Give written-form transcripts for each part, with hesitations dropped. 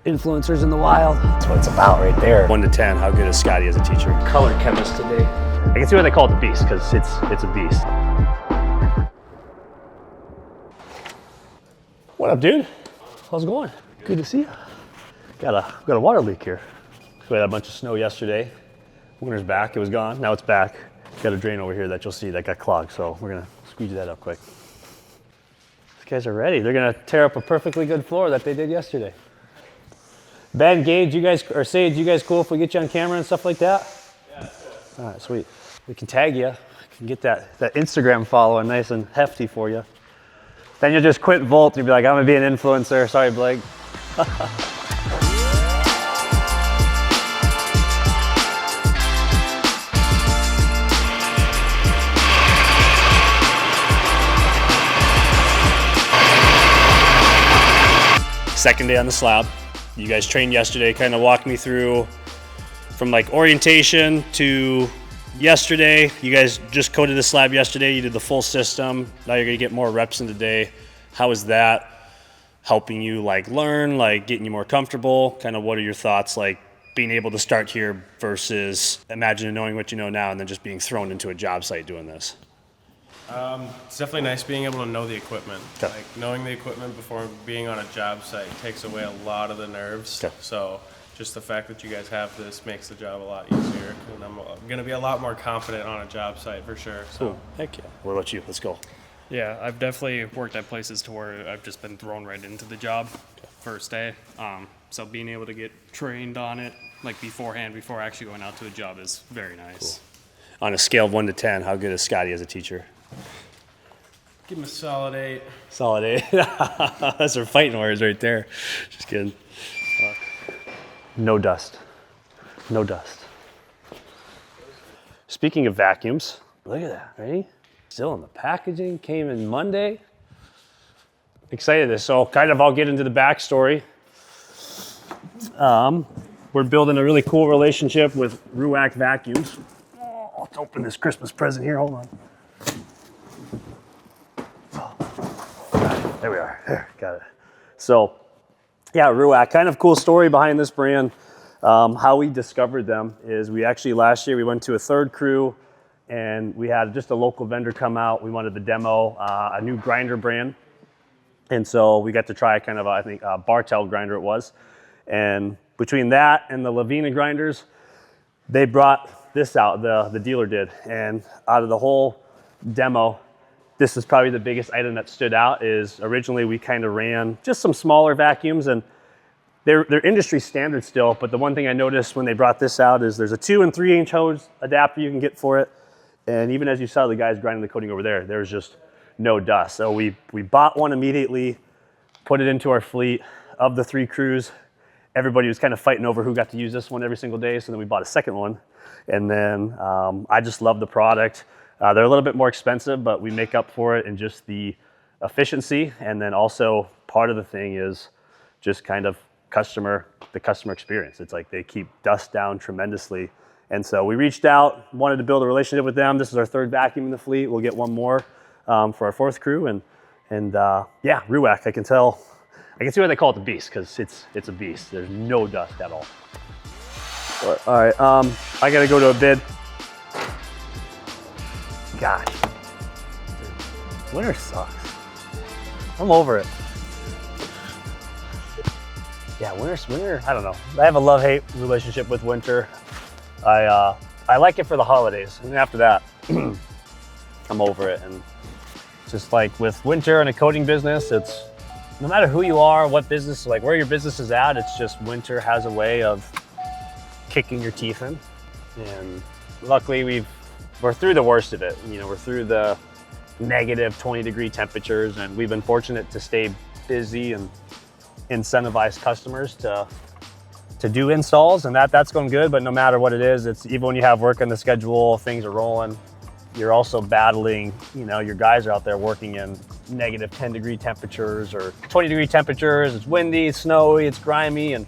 Influencers in the wild. That's what it's about right there. 1 to 10, how good is Scotty as a teacher? Color chemist today. I can see why they call it the beast, because it's a beast. What up, dude? How's it going? Good to see you. Got a water leak here. We had a bunch of snow yesterday. Winter's back, it was gone, now it's back. Got a drain over here that you'll see that got clogged, so we're gonna squeegee that up quick. These guys are ready. They're gonna tear up a perfectly good floor that they did yesterday. Ben, Gage, you guys, or Sage, you guys cool if we get you on camera and stuff like that? Yeah, sure. All right, sweet. We can tag you. Can get that Instagram following nice and hefty for you. Then you'll just quit Volt. You'll be like, I'm gonna be an influencer. Sorry, Blake. Second day on the slab. You guys trained yesterday, kind of walked me through from like orientation to yesterday. You guys just coated the slab yesterday. You did the full system. Now you're gonna get more reps in today. How is that helping you like learn, like getting you more comfortable? Kind of what are your thoughts like being able to start here versus imagine knowing what you know now and then just being thrown into a job site doing this? It's definitely nice being able to know the equipment. Okay. Like knowing the equipment before being on a job site takes away a lot of the nerves. Okay. So just the fact that you guys have this makes the job a lot easier. And I'm going to be a lot more confident on a job site for sure. So. Cool. Heck yeah. What about you? Let's go. Yeah, I've definitely worked at places to where I've just been thrown right into the job first day. So being able to get trained on it like beforehand, before actually going out to a job is very nice. Cool. On a scale of 1 to 10, how good is Scotty as a teacher? Give him a solid 8. Solid 8. That's our fighting words right there. Just kidding. No dust. No dust. Speaking of vacuums, look at that, ready? Still in the packaging, came in Monday. Excited this. So kind of I'll get into the backstory. We're building a really cool relationship with Ruac Vacuums. Oh, let's open this Christmas present here, hold on. There we are, there, got it. So, yeah, Ruac, kind of cool story behind this brand. How we discovered them is we actually, last year, we went to a third crew and we had just a local vendor come out. We wanted to demo a new grinder brand. And so we got to try kind of, I think, a Bartel grinder it was. And between that and the Lavina grinders, they brought this out, the dealer did. And out of the whole demo, this is probably the biggest item that stood out. Is originally we kind of ran just some smaller vacuums and they're industry standard still, but the one thing I noticed when they brought this out is there's a 2 and 3 inch hose adapter you can get for it. And even as you saw the guys grinding the coating over there, there's just no dust. So we bought one immediately, put it into our fleet. Of the 3 crews, everybody was kind of fighting over who got to use this one every single day. So then we bought a second one. And then I just love the product. They're a little bit more expensive, but we make up for it in just the efficiency. And then also part of the thing is just kind of the customer experience. It's like they keep dust down tremendously. And so we reached out, wanted to build a relationship with them. This is our 3rd vacuum in the fleet. We'll get one more for our 4th crew. And yeah, Ruac, I can see why they call it the beast, because it's a beast. There's no dust at all. But, all right, I gotta go to a bid. Gosh, winter sucks. I'm over it. Yeah, winter, I don't know. I have a love-hate relationship with winter. I like it for the holidays, and after that, I'm over it. And just like with winter and a coating business, it's no matter who you are, what business, like where your business is at, it's just winter has a way of kicking your teeth in. And luckily we're through the worst of it. You know, we're through the negative 20-degree temperatures, and we've been fortunate to stay busy and incentivize customers to do installs, and that's going good. But no matter what it is, it's even when you have work on the schedule, things are rolling, you're also battling, you know, your guys are out there working in negative 10-degree temperatures or 20-degree temperatures. It's windy, it's snowy, it's grimy, and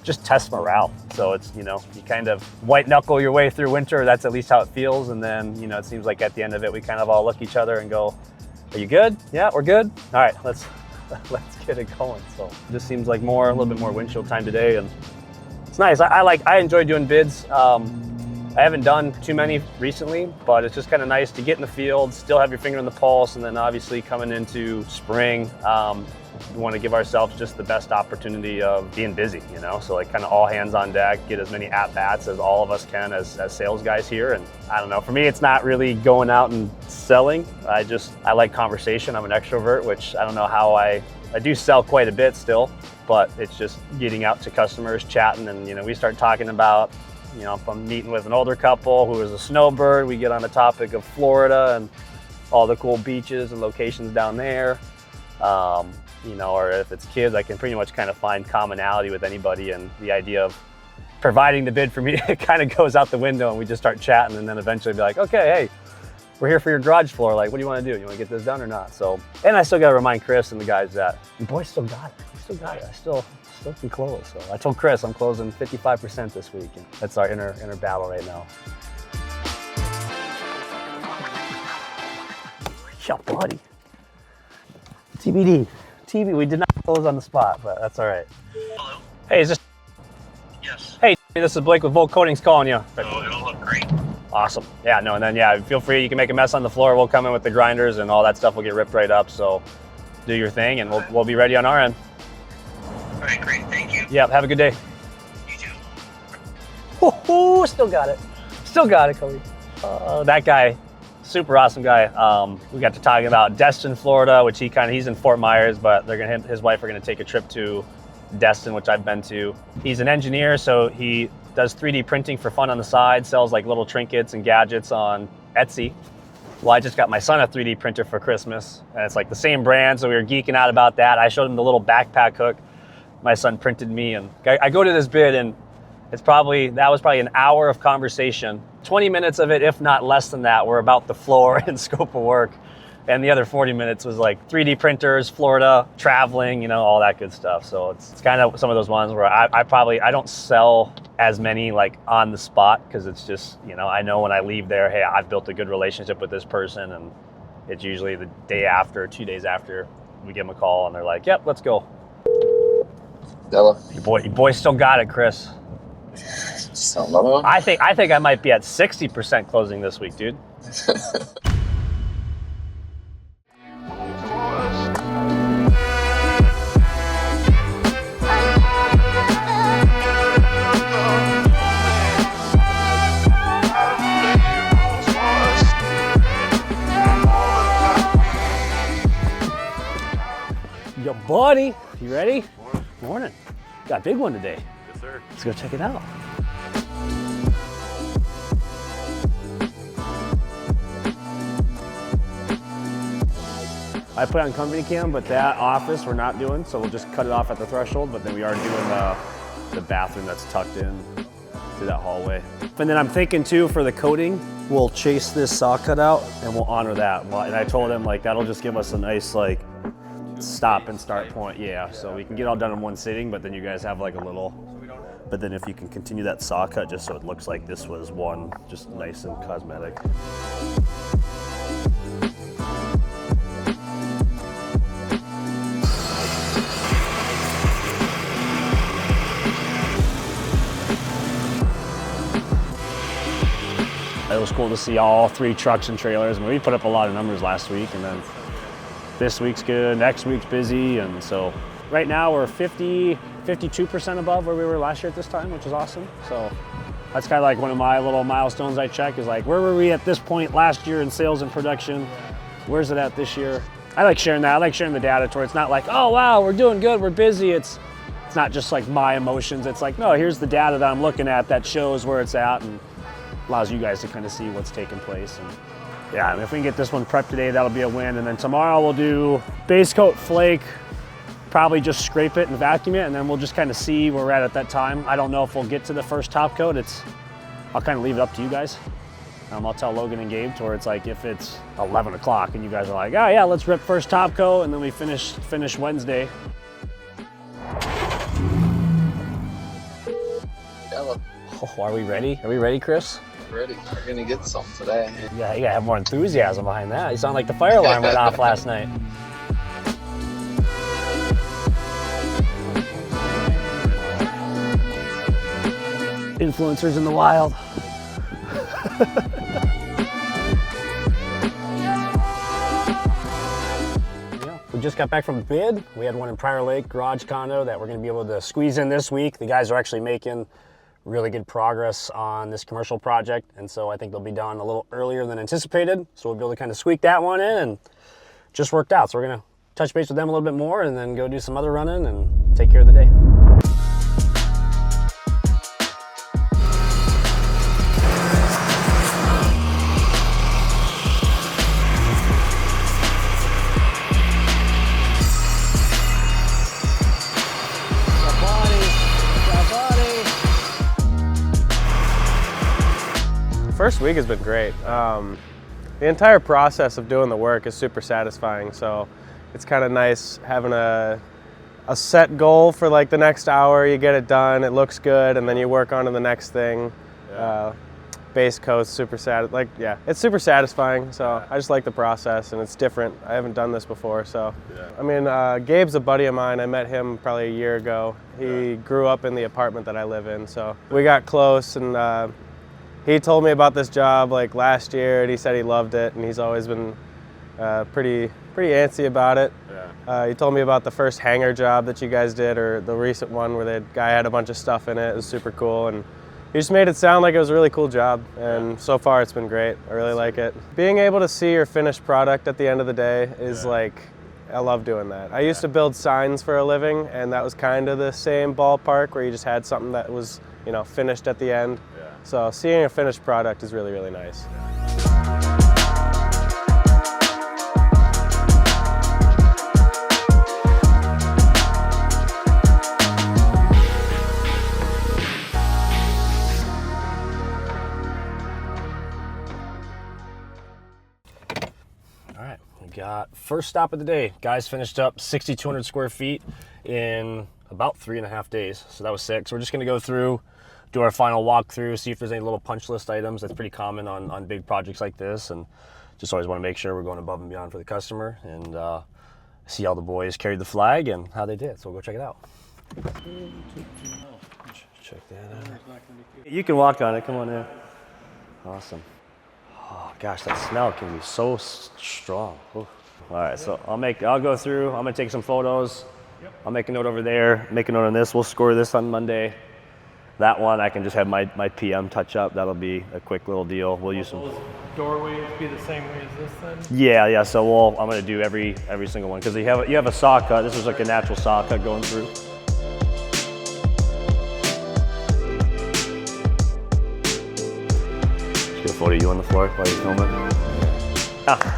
just test morale. So it's, you know, you kind of white knuckle your way through winter. That's at least how it feels. And then, you know, it seems like at the end of it, we kind of all look at each other and go, are you good? Yeah, we're good. All right, let's let's get it going. So just seems like a little bit more windshield time today, and it's nice. I enjoy doing bids. I haven't done too many recently, but it's just kind of nice to get in the field, still have your finger on the pulse, and then obviously coming into spring, we want to give ourselves just the best opportunity of being busy, you know? So like kind of all hands on deck, get as many at-bats as all of us can as sales guys here. And I don't know, for me, it's not really going out and selling. I like conversation. I'm an extrovert, which I don't know how I do sell quite a bit still, but it's just getting out to customers, chatting, and, you know, we start talking about, you know, if I'm meeting with an older couple who is a snowbird, we get on the topic of Florida and all the cool beaches and locations down there. You know, or if it's kids, I can pretty much kind of find commonality with anybody, and the idea of providing the bid for me, it kind of goes out the window, and we just start chatting, and then eventually be like, okay, hey, we're here for your garage floor. Like, what do you want to do? You want to get this done or not? So, and I still got to remind Chris and the guys that you boys still got it. You still got it. I still can close. So I told Chris I'm closing 55% this week, and that's our inner battle right now. Yeah, buddy. TBD. We did not close on the spot, but that's all right. Hello? Hey, is this? Yes. Hey, this is Blake with Volt Coatings calling you. Oh, it'll look great. Awesome. Yeah, no, and then, yeah, feel free. You can make a mess on the floor. We'll come in with the grinders, and all that stuff will get ripped right up. So do your thing, and we'll be ready on our end. All right, great. Thank you. Yeah, have a good day. You too. Woo-hoo, still got it. Still got it, Cody. That guy, super awesome guy. We got to talking about Destin, Florida, which he's in Fort Myers, but his wife are gonna take a trip to Destin, which I've been to. He's an engineer, so he does 3D printing for fun on the side, sells like little trinkets and gadgets on Etsy. Well, I just got my son a 3D printer for Christmas, and it's like the same brand, so we were geeking out about that. I showed him the little backpack hook my son printed me, and I go to this bid, and that was probably an hour of conversation. 20 minutes of it, if not less than that, were about the floor and scope of work. And the other 40 minutes was like 3D printers, Florida, traveling, you know, all that good stuff. So it's kind of some of those ones where I don't sell as many like on the spot, because it's just, you know, I know when I leave there, hey, I've built a good relationship with this person, and it's usually the day after, 2 days after, we give them a call and they're like, yep, let's go. Hello. Your boy still got it, Chris. Some of them. I think I might be at 60% closing this week, dude. Yo, buddy, you ready? Morning. Got a big one today. Yes, sir. Let's go check it out. I put on company cam, but that office we're not doing, so we'll just cut it off at the threshold, but then we are doing the bathroom that's tucked in through that hallway. And then I'm thinking too, for the coating, we'll chase this saw cut out and we'll honor that. And I told him like, that'll just give us a nice like stop and start point. Yeah, so we can get all done in one sitting, but then you guys have like a little, but then if you can continue that saw cut just so it looks like this was one, just nice and cosmetic. It was cool to see all 3 trucks and trailers. I mean, we put up a lot of numbers last week, and then this week's good, next week's busy, and so right now we're 52% above where we were last year at this time, which is awesome. So that's kind of like one of my little milestones I check, is like, where were we at this point last year in sales and production? Where's it at this year? I like sharing that. I like sharing the data to where it's not like, oh wow, we're doing good, we're busy. It's not just like my emotions. It's like, no, here's the data that I'm looking at that shows where it's at and allows you guys to kind of see what's taking place. And yeah, and if we can get this one prepped today, that'll be a win. And then tomorrow we'll do base coat, flake, probably just scrape it and vacuum it, and then we'll just kind of see where we're at that time. I don't know if we'll get to the first top coat. I'll kind of leave it up to you guys. I'll tell Logan and Gabe to where it's like, if it's 11 o'clock and you guys are like, oh yeah, let's rip first top coat, and then we finish Wednesday. Hello. Oh, are we ready? Are we ready, Chris? Ready. We're gonna get some today. Yeah, you gotta have more enthusiasm behind that. You sound like the fire alarm went off last night. Influencers in the wild. We just got back from a bid. We had one in Prior Lake, garage condo, that we're gonna be able to squeeze in this week. The guys are actually making really good progress on this commercial project, and so I think they'll be done a little earlier than anticipated. So we'll be able to kind of squeak that one in, and just worked out. So we're gonna touch base with them a little bit more and then go do some other running and take care of the day. First week has been great. The entire process of doing the work is super satisfying, so it's kind of nice having a set goal for like the next hour. You get it done, it looks good, and then you work on to the next thing. Base coat's super it's super satisfying, so I just like the process, and it's different. I haven't done this before, so. I mean, Gabe's a buddy of mine. I met him probably a year ago. He grew up in the apartment that I live in, so we got close, and he told me about this job like last year, and he said he loved it, and he's always been pretty antsy about it. He told me about the first hangar job that you guys did, or the recent one where the guy had a bunch of stuff in it. It was super cool, and he just made it sound like it was a really cool job, and so far it's been great. I really like it. Being able to see your finished product at the end of the day is like, I love doing that. I used to build signs for a living, and that was kind of the same ballpark, where you just had something that was, you know, finished at the end. So seeing a finished product is really, really nice. All right, we got first stop of the day. Guys finished up 6,200 square feet in about 3.5 days. So that was sick. So we're just gonna go through, do our final walkthrough, see if there's any little punch list items. That's pretty common on big projects like this, and just always want to make sure we're going above and beyond for the customer, and see how the boys carried the flag and how they did. So we'll go check it out. Check that out. You can walk on it. Come on in. Awesome. Oh gosh, that smell can be so strong. Oof. All right, so I'll go through. I'm gonna take some photos. I'll make a note over there. Make a note on this. We'll score this on Monday. That one, I can just have my PM touch up. That'll be a quick little deal. We'll use some. Will doorways be the same way as this then? Yeah. So I'm gonna do every single one, because you have a saw cut. This is like a natural saw cut going through. Just get a photo of you on the floor while you're filming.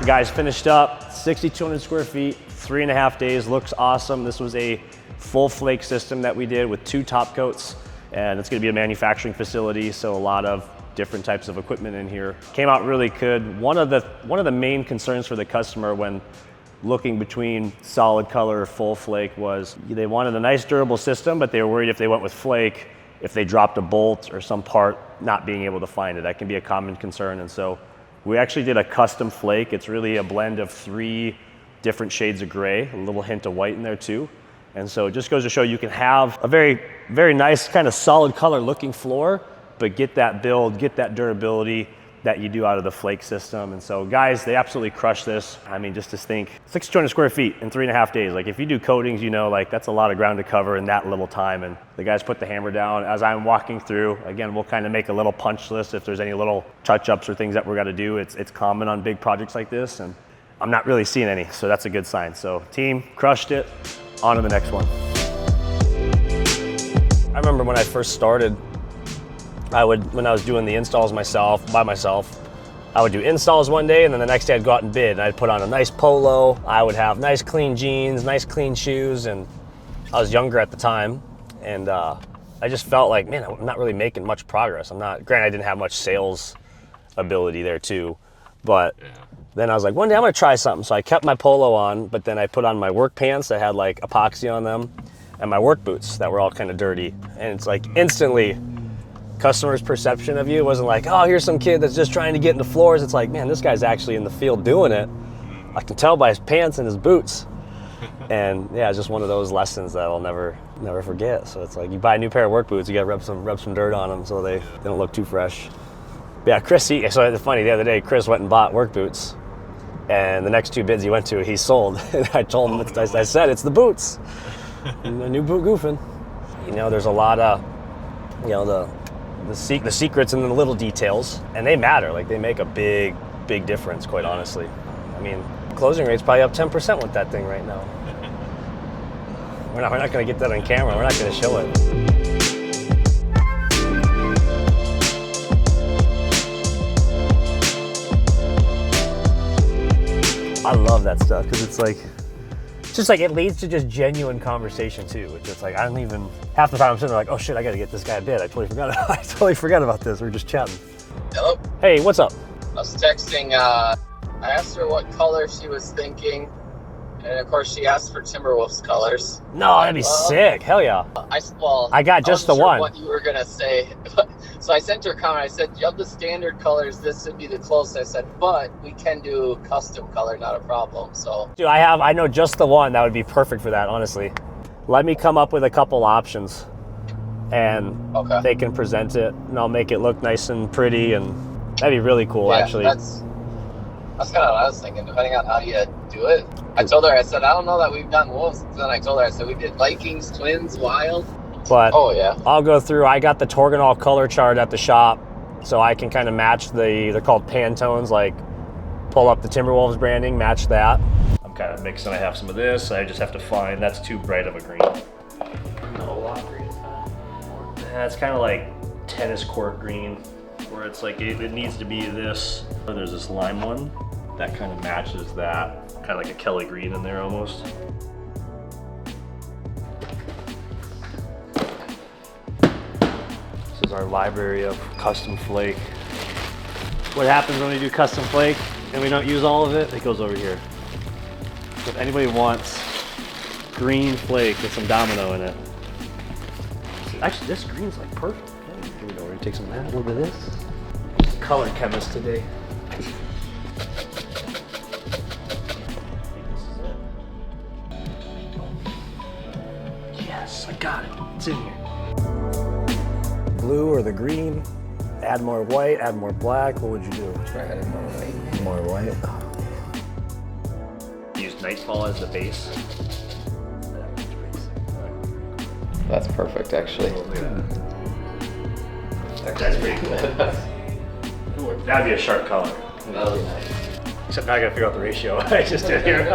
Guys, finished up 6,200 square feet, 3.5 days. Looks awesome. This was a full flake system that we did with 2 top coats. And it's going to be a manufacturing facility, so a lot of different types of equipment in here. Came out really good. One of the main concerns for the customer when looking between solid color or full flake was they wanted a nice durable system, but they were worried if they went with flake, if they dropped a bolt or some part, not being able to find it. That can be a common concern, and so we actually did a custom flake. It's really a blend of 3 different shades of gray, a little hint of white in there too. And so it just goes to show you can have a very, very nice kind of solid color looking floor, but get that build, get that durability that you do out of the flake system. And so guys, they absolutely crushed this. I mean, just to think 6,200 square feet in 3.5 days. Like if you do coatings, you know, like that's a lot of ground to cover in that little time. And the guys put the hammer down. As I'm walking through, again, we'll kind of make a little punch list if there's any little touch-ups or things that we're gonna do. It's common on big projects like this, and I'm not really seeing any, so that's a good sign. So team, crushed it. On to the next one. I remember when I first started, when I was doing the installs by myself, I would do installs one day, and then the next day I'd go out and bid, and I'd put on a nice polo. I would have nice clean jeans, nice clean shoes, and I was younger at the time, and I just felt like, man, I'm not really making much progress. Granted, I didn't have much sales ability there too, but then I was like, one day I'm gonna try something. So I kept my polo on, but then I put on my work pants that had like epoxy on them, and my work boots that were all kind of dirty. And it's like instantly, customers' perception of you wasn't like, oh, here's some kid that's just trying to get into floors. It's like, man, this guy's actually in the field doing it. I can tell by his pants and his boots. And yeah, it's just one of those lessons that I'll never forget. So it's like you buy a new pair of work boots, you got to rub some dirt on them so they don't look too fresh. But yeah, Chris, so it's funny, the other day, Chris went and bought work boots. And the next 2 bids he went to, he sold. And I told him, I said, it's the boots. A new boot goofing. You know, there's a lot of, you know, the secrets in the little details, and they matter. Like, they make a big difference, quite honestly. I mean, closing rate's probably up 10% with that thing right now. We're not going to get that on camera. We're not going to show it. I love that stuff because it's like, just like it leads to just genuine conversation too. It's just like I don't even half the time I'm sitting there like, oh shit, I got to get this guy a bid. I totally forgot about this. We're just chatting. Hello. Hey, what's up? I was texting. I asked her what color she was thinking, and of course she asked for Timberwolves colors. No, that'd be sick. Hell yeah. I got just the wasn't sure one. What you were gonna say. So I sent her a comment. I said, of the standard colors, this would be the closest. I said, but we can do custom color, not a problem. So, Dude, I know just the one that would be perfect for that, honestly. Let me come up with a couple options and okay. they can present it and I'll make it look nice and pretty, and that'd be really cool, actually. That's kind of what I was thinking, depending on how you do it. I told her, I said, I don't know that we've done Wolves. Then I told her, I said, we did Vikings, Twins, Wild. But oh yeah, I'll go through. I got the Torganol color chart at the shop, so I can kind of match they're called Pantones, like pull up the Timberwolves branding, match that. I'm kind of mixing. I have some of this. I just have to find, that's too bright of a green. No, a lot of green is that? Yeah, it's kind of like tennis court green, where it's like it needs to be this. There's this lime one that kind of matches that, kind of like a Kelly green in there almost. This is our library of custom flake. What happens when we do custom flake and we don't use all of it? It goes over here. So if anybody wants green flake with some domino in it. Actually, this green's like perfect. Here we go, we're gonna take some of that, a little bit of this. Color chemist today. Yes, I got it. It's in here. Blue or the green, add more white, add more black. What would you do? try adding more white. More white. Use Nightfall as the base. That's perfect, actually. That's pretty cool. That'd be a sharp color. That would be nice. Except now I gotta figure out the ratio. I just did here.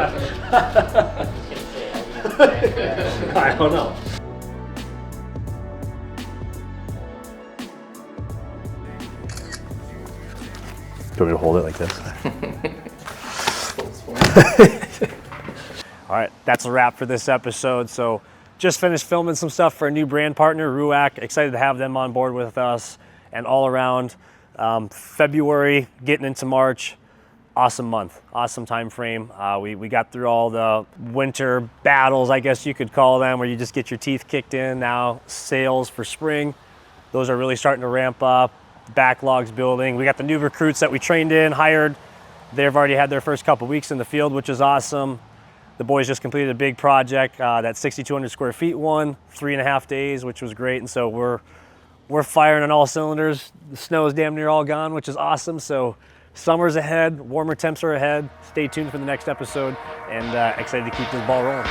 I don't know. Do you want me to hold it like this? All right, that's a wrap for this episode. So just finished filming some stuff for a new brand partner, Ruac. Excited to have them on board with us. And all around, February, getting into March, awesome month, awesome time frame. We got through all the winter battles, I guess you could call them, where you just get your teeth kicked in. Now sales for spring, those are really starting to ramp up. Backlogs building. We got the new recruits that we trained in, hired. They've already had their first couple weeks in the field, which is awesome. The boys just completed a big project, that 6,200 square feet one, 3.5 days, which was great. And so we're firing on all cylinders. The snow is damn near all gone, which is awesome. So summer's ahead, warmer temps are ahead. Stay tuned for the next episode, and excited to keep this ball rolling.